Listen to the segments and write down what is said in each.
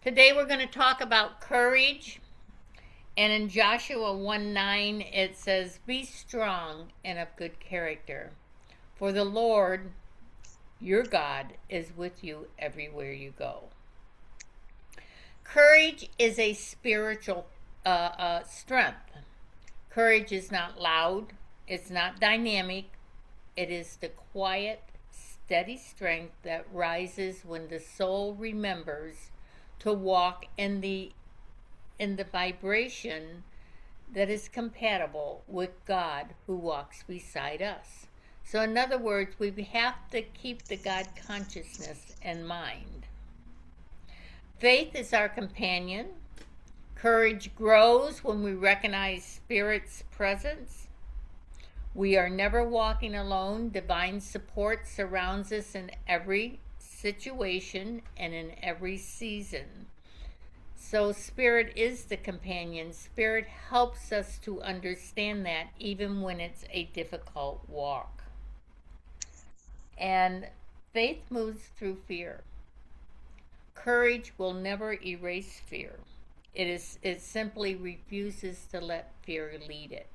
Today we're going to talk about courage. And in Joshua 1:9, it says, "Be strong and of good character, for the Lord your God is with you everywhere you go." Courage is a spiritual strength. Courage is not loud, it's not dynamic, it is the quiet, steady strength that rises when the soul remembers to walk in the vibration that is compatible with God who walks beside us. So, in other words, we have to keep the God consciousness in mind. Faith is our companion. Courage grows when we recognize Spirit's presence. We are never walking alone. Divine support surrounds us in every situation and in every season. So, Spirit is the companion. Spirit helps us to understand that even when it's a difficult walk. And faith moves through fear. Courage will never erase fear. It simply refuses to let fear lead it.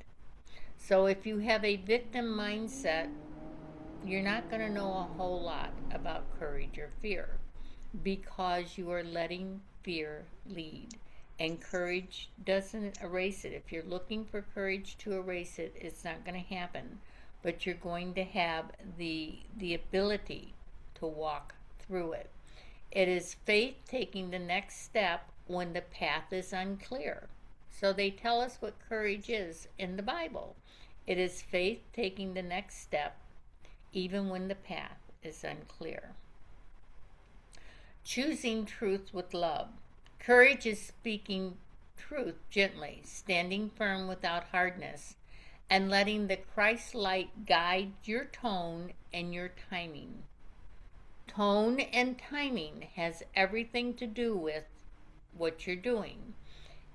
So if you have a victim mindset, you're not going to know a whole lot about courage or fear because you are letting fear lead. And courage doesn't erase it. If you're looking for courage to erase it, it's not going to happen. But you're going to have the ability to walk through it. It is faith taking the next step when the path is unclear. So they tell us what courage is in the Bible. It is faith taking the next step even when the path is unclear. Choosing truth with love. Courage is speaking truth gently, standing firm without hardness, and letting the Christ light guide your tone and your timing. Tone and timing has everything to do with what you're doing.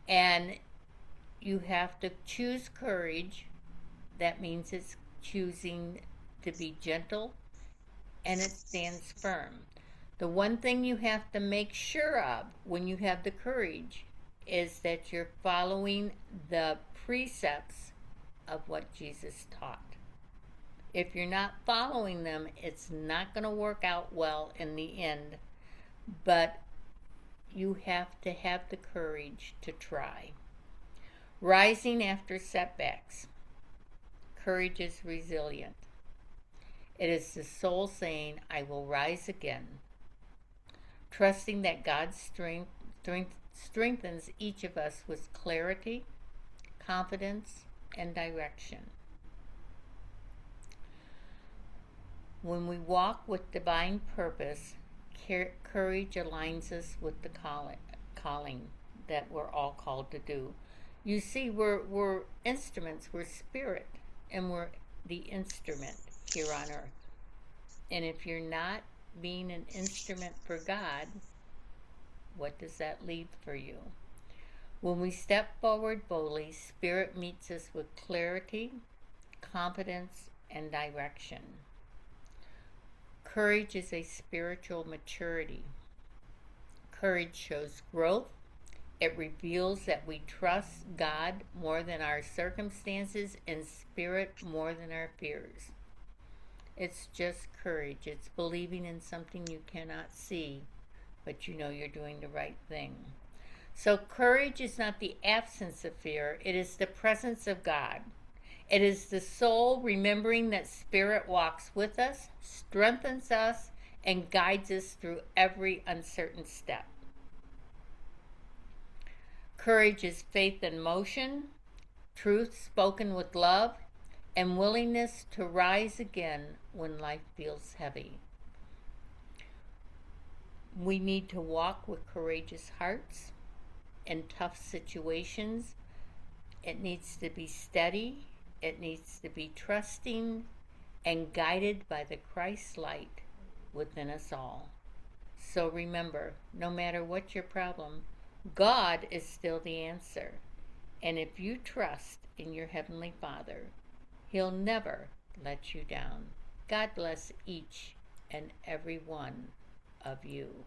And you have to choose courage. That means it's choosing to be gentle and it stands firm. The one thing you have to make sure of when you have the courage is that you're following the precepts of what Jesus taught. If you're not following them, it's not going to work out well in the end. But you have to have the courage to try. Rising after setbacks. Courage is resilient. It is the soul saying, "I will rise again." Trusting that God's strengthens each of us with clarity, confidence, and direction. When we walk with divine purpose, courage aligns us with the calling that we're all called to do. You see, we're instruments, we're spirit, and we're the instrument here on earth. And if you're not being an instrument for God, what does that leave for you? When we step forward boldly, Spirit meets us with clarity, confidence, and direction. Courage is a spiritual maturity. Courage shows growth. It reveals that we trust God more than our circumstances and Spirit more than our fears. It's just courage. It's believing in something you cannot see, but you know you're doing the right thing. So courage is not the absence of fear, it is the presence of God. It is the soul remembering that Spirit walks with us, strengthens us, and guides us through every uncertain step. Courage is faith in motion, truth spoken with love, and willingness to rise again when life feels heavy. We need to walk with courageous hearts in tough situations. It needs to be steady, it needs to be trusting, and guided by the Christ light within us all. So remember, no matter what your problem, God is still the answer. And if you trust in your Heavenly Father, He'll never let you down. God bless each and every one of you.